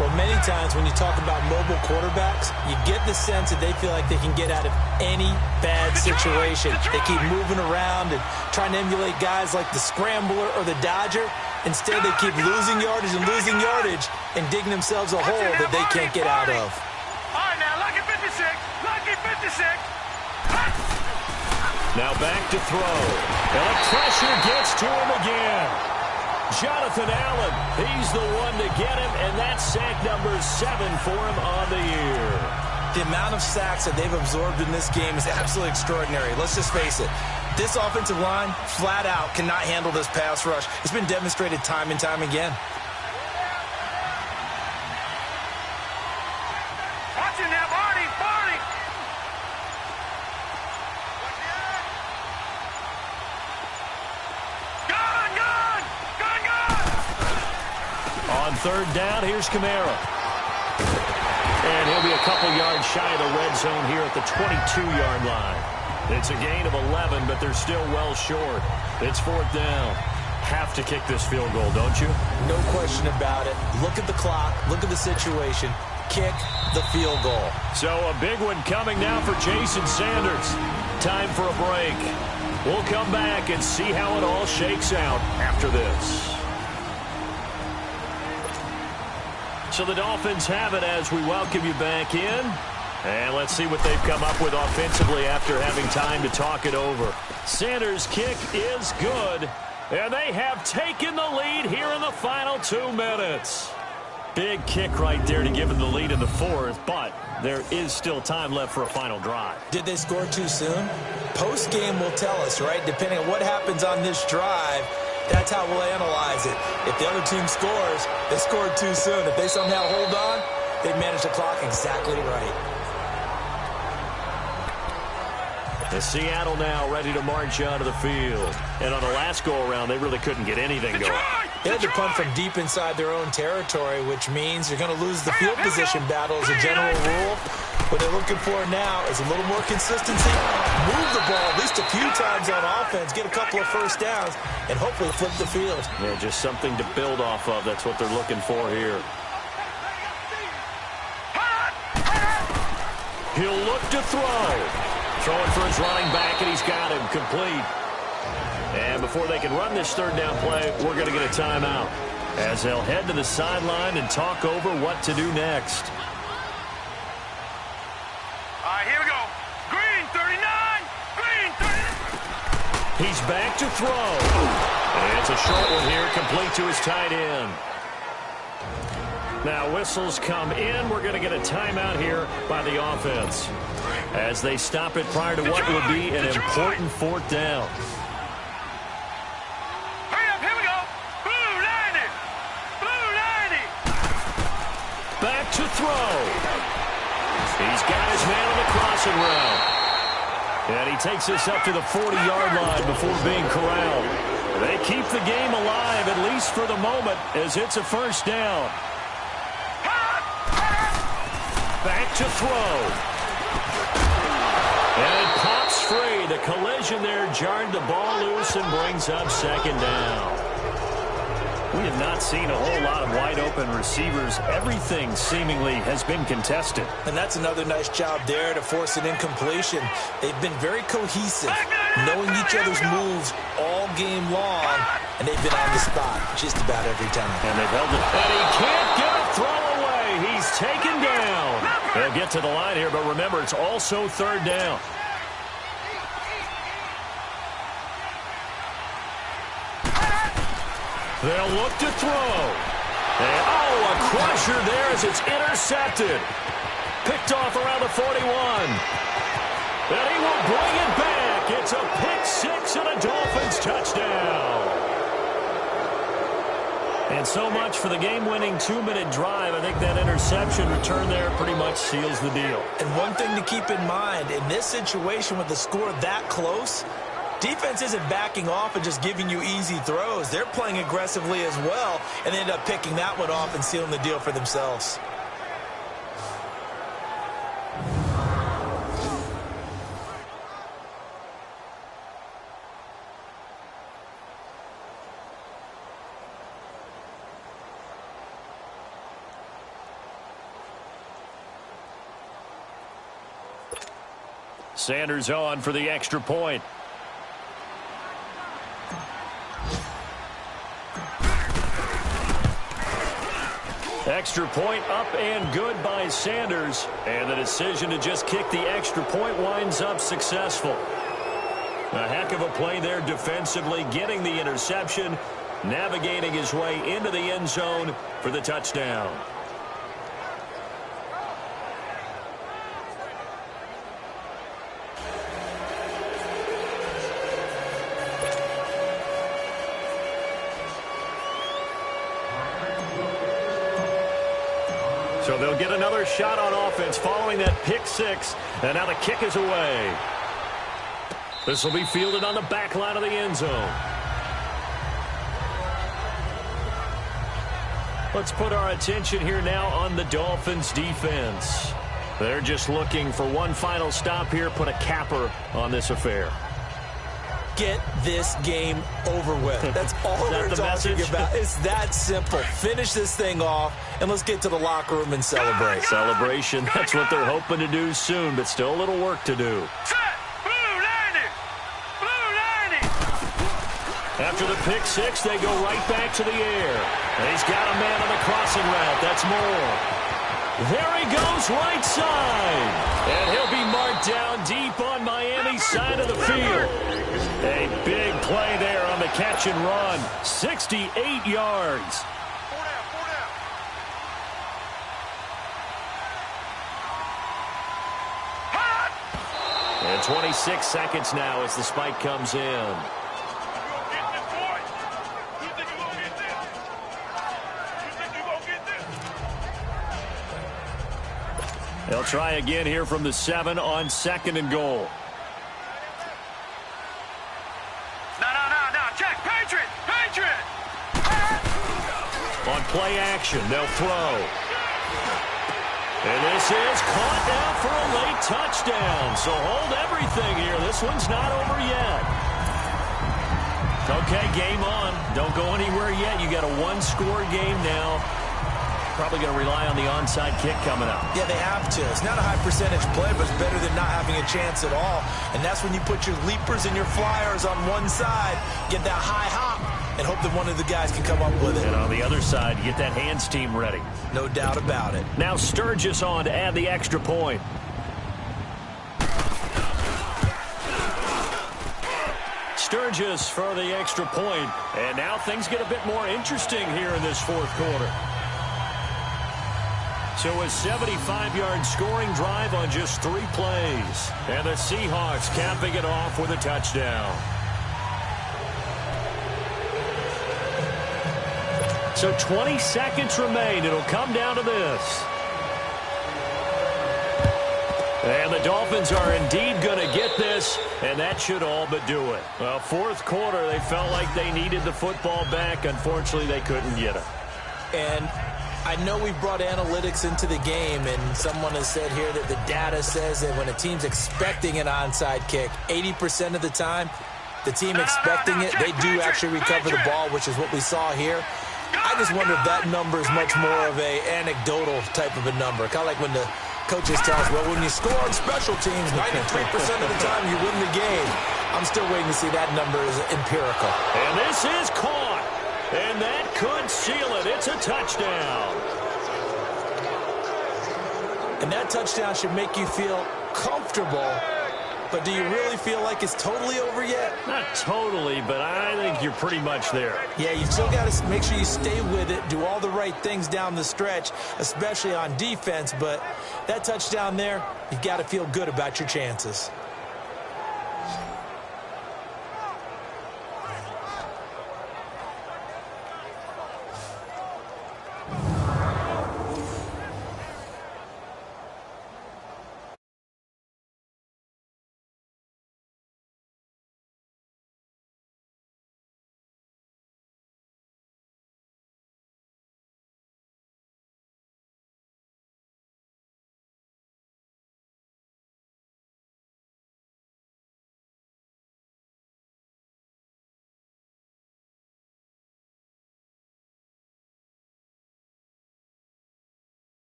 Well, many times when you talk about mobile quarterbacks, you get the sense that they feel like they can get out of any bad situation. They keep moving around and trying to emulate guys like the Scrambler or the Dodger. Instead, they keep losing yardage and digging themselves a hole that they can't get out of. All right, now, Lucky 56. Lucky 56. Now back to throw. And the pressure gets to him again. Jonathan Allen, he's the one to get him, and that's sack number 7 for him on the year. The amount of sacks that they've absorbed in this game is absolutely extraordinary. Let's just face it. This offensive line, flat out, cannot handle this pass rush. It's been demonstrated time and time again. Watch him now, Barney! Barney! Gun! Gun! Gun! Gun! On 3rd down, here's Kamara. And he'll be a couple yards shy of the red zone here at the 22-yard line. It's a gain of 11, but they're still well short. It's 4th down. Have to kick this field goal, don't you? No question about it. Look at the clock. Look at the situation. Kick the field goal. So a big one coming now for Jason Sanders. Time for a break. We'll come back and see how it all shakes out after this. So the Dolphins have it as we welcome you back in. And let's see what they've come up with offensively after having time to talk it over. Sanders' kick is good. And they have taken the lead here in the final 2 minutes. Big kick right there to give them the lead in the 4th, but there is still time left for a final drive. Did they score too soon? Post-game will tell us, right? Depending on what happens on this drive, that's how we'll analyze it. If the other team scores, they scored too soon. If they somehow hold on, they manage the clock exactly right. The Seattle now ready to march onto the field. And on the last go-around, they really couldn't get anything going. They had to punt from deep inside their own territory, which means you're going to lose the field position battle as a general rule. What they're looking for now is a little more consistency, move the ball at least a few times on offense, get a couple of first downs, and hopefully flip the field. Yeah, just something to build off of. That's what they're looking for here. He'll look to throw. Throwing for his running back, and he's got him complete. And before they can run this 3rd down play, we're going to get a timeout as they'll head to the sideline and talk over what to do next. All right, here we go. Green 39. Green 39. He's back to throw. And it's a short one here, complete to his tight end. Now whistles come in. We're going to get a timeout here by the offense as they stop it prior to what would be an important 4th down. Hurry up, here we go. Blue 90. Blue 90. Back to throw. He's got his man on the crossing route. And he takes this up to the 40-yard line before being corralled. They keep the game alive, at least for the moment, as it's a 1st down. Back to throw. And it pops free. The collision there jarred the ball loose and brings up 2nd down. We have not seen a whole lot of wide-open receivers. Everything seemingly has been contested. And that's another nice job there to force an incompletion. They've been very cohesive, knowing each other's moves all game long, and they've been on the spot just about every time. And they've held it. And he can't get a throw away. He's taken down. They'll get to the line here, but remember, it's also 3rd down. They'll look to throw. And, oh, a crusher there as it's intercepted. Picked off around the 41. And he will bring it back. It's a pick six and a Dolphins touchdown. And so much for the game-winning 2-minute drive. I think that interception return there pretty much seals the deal. And one thing to keep in mind, in this situation with the score that close, defense isn't backing off and just giving you easy throws. They're playing aggressively as well, and they end up picking that one off and sealing the deal for themselves. Sanders on for the extra point. Extra point up and good by Sanders. And the decision to just kick the extra point winds up successful. A heck of a play there defensively, getting the interception, navigating his way into the end zone for the touchdown. So they'll get another shot on offense following that pick six. And now the kick is away. This will be fielded on the back line of the end zone. Let's put our attention here now on the Dolphins defense. They're just looking for one final stop here, put a capper on this affair. Get this game over with. That's all we're talking about. It's that simple. Finish this thing off, and let's get to the locker room and celebrate. Celebration, that's what they're hoping to do soon, but still a little work to do. After the pick six, they go right back to the air. And he's got a man on the crossing route. That's Moore. There he goes, right side. And he'll be marked down deep on Miami's side of the field. A big play there on the catch and run. 68 yards. And 26 seconds now as the spike comes in. They'll try again here from the 7 on 2nd and goal. No. Check. Patriot. On play action, they'll throw. And this is caught now for a late touchdown. So hold everything here. This one's not over yet. Okay, game on. Don't go anywhere yet. You got a one-score game now. Probably going to rely on the onside kick coming up. Yeah, they have to. It's not a high percentage play, but it's better than not having a chance at all. And that's when you put your leapers and your flyers on one side, get that high hop, and hope that one of the guys can come up with it. And on the other side, you get that hands team ready. No doubt about it. Now Sturgis on to add the extra point. Sturgis for the extra point. And now things get a bit more interesting here in this fourth quarter. So a 75-yard scoring drive on just 3 plays. And the Seahawks capping it off with a touchdown. So 20 seconds remain. It'll come down to this. And the Dolphins are indeed going to get this, and that should all but do it. Well, fourth quarter, they felt like they needed the football back. Unfortunately, they couldn't get it. And I know we brought analytics into the game, and someone has said here that the data says that when a team's expecting an onside kick, 80% of the time, the team expecting it, they do actually recover the ball, which is what we saw here. I just wonder if that number is much more of a anecdotal type of a number. Kind of like when the coaches tell us, well, when you score on special teams, 93% of the time you win the game. I'm still waiting to see that number is empirical. And this is caught. And that could seal it. It's a touchdown. And that touchdown should make you feel comfortable But do you really feel like it's totally over yet? Not totally, but I think you're pretty much there. Yeah, you still got to make sure you stay with it, do all the right things down the stretch, especially on defense. But that touchdown there, you've got to feel good about your chances.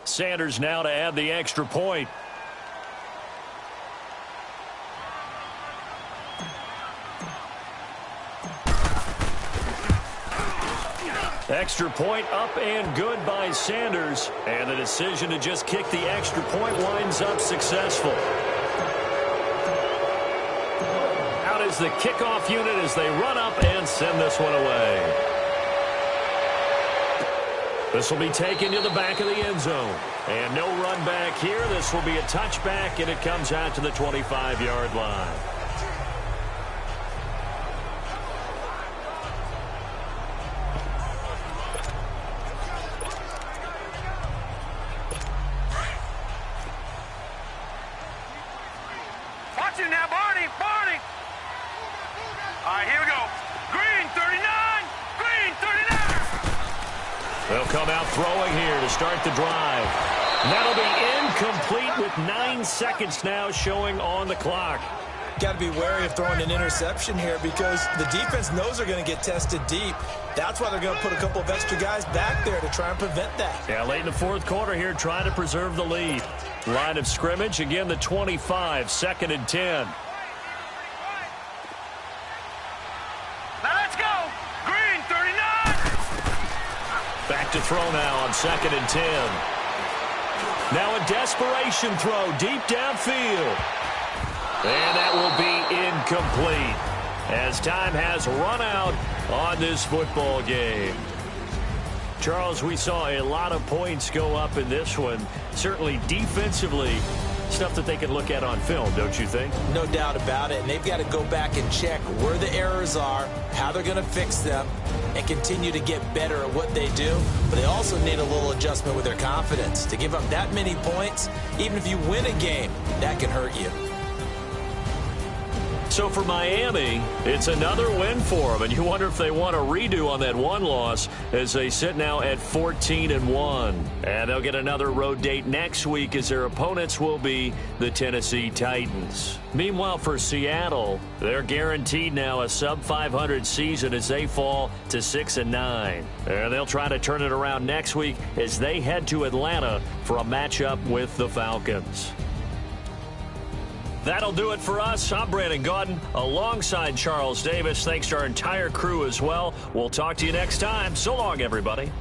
Sanders now to add the extra point. Extra point up and good by Sanders. And the decision to just kick the extra point winds up successful. Out is the kickoff unit as they run up and send this one away. This will be taken to the back of the end zone. And no run back here. This will be a touchback, and it comes out to the 25-yard line. Watch it now, Barney. Barney. All right, here we go. Green, 39. Green, 39. They'll come out throwing here to start the drive. And that'll be incomplete with 9 seconds now showing on the clock. Got to be wary of throwing an interception here because the defense knows they're going to get tested deep. That's why they're going to put a couple of extra guys back there to try and prevent that. Yeah, late in the fourth quarter here, trying to preserve the lead. Line of scrimmage, again, the 25, 2nd and 10. Now let's go. Green, 39. Back to throw now on 2nd and 10. Now a desperation throw deep downfield. And that will be incomplete as time has run out on this football game. Charles, we saw a lot of points go up in this one. Certainly defensively, stuff that they can look at on film, don't you think? No doubt about it. And they've got to go back and check where the errors are, how they're going to fix them, and continue to get better at what they do. But they also need a little adjustment with their confidence. To give up that many points, even if you win a game, that can hurt you. So for Miami, it's another win for them, and you wonder if they want a redo on that one loss as they sit now at 14-1. And they'll get another road date next week as their opponents will be the Tennessee Titans. Meanwhile, for Seattle, they're guaranteed now a sub-500 season as they fall to 6-9. And they'll try to turn it around next week as they head to Atlanta for a matchup with the Falcons. That'll do it for us. I'm Brandon Gaudin alongside Charles Davis. Thanks to our entire crew as well. We'll talk to you next time. So long, everybody.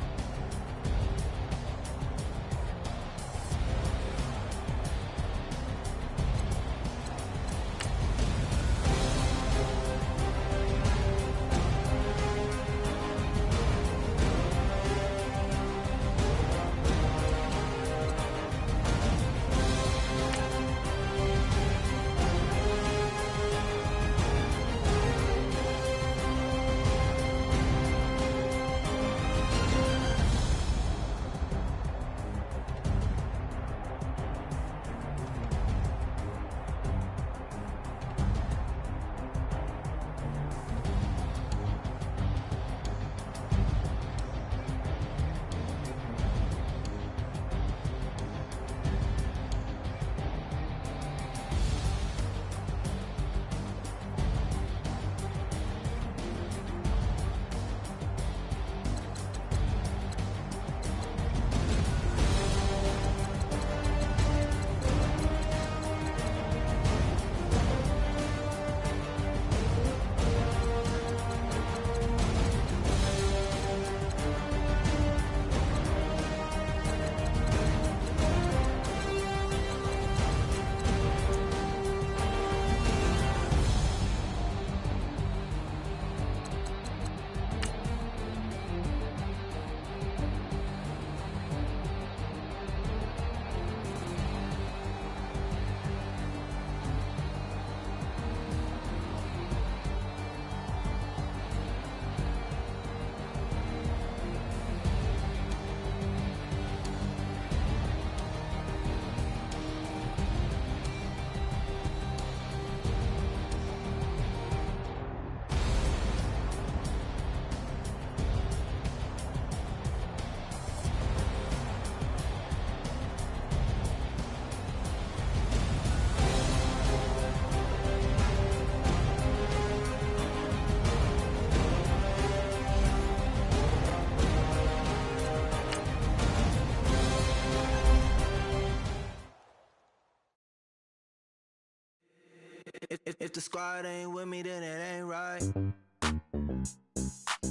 If the squad ain't with me, then it ain't right.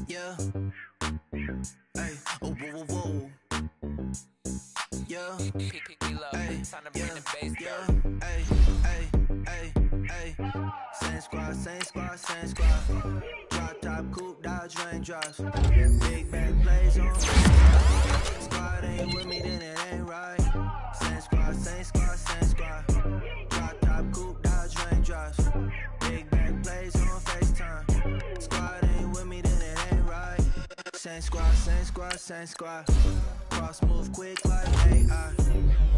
Yeah. Hey. Oh, whoa, whoa, whoa. Yeah. Hey. Yeah. Hey. Hey. Hey. Hey. Same squad, same squad, same squad. Drop top, coupe, dodge, raindrops. Big bang plays on. Squad ain't with me, then it ain't right. Same squad, same squad, same squad. Drop top, coupe, dodge, raindrops. Big bang plays on FaceTime. Squad ain't with me, then it ain't right. Same squad, same squad, same squad. Cross move quick like AI.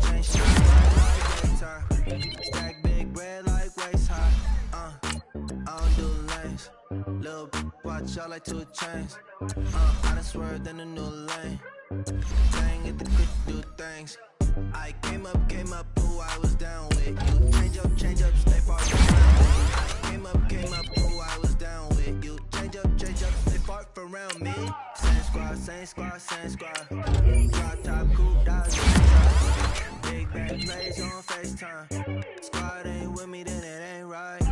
Change shit like daytime. Stack big bread like waist high. I don't do lanes. Little watch out like 2 chains. I done swerved in a new lane. Bang at the quick do things. I came up, who I was down with. You change up, stay far from me. I came up, who I was down with. You change up, stay far from around me. Same squad, same squad, same squad. Drop top, coupe, dodge, big bang plays on FaceTime. Squad ain't with me, then it ain't right.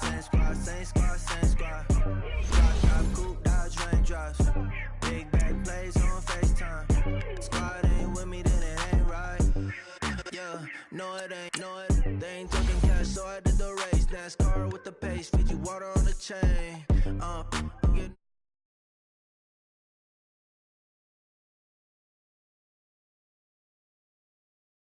Same squad, same squad, same squad. Drop top, coupe, dodge, raindrops. Big bang plays on FaceTime. Squad ain't with me, then it ain't right. Yeah, no it ain't, no it. They ain't talking cash, so I did the race. NASCAR with the pace, feed you water on the chain.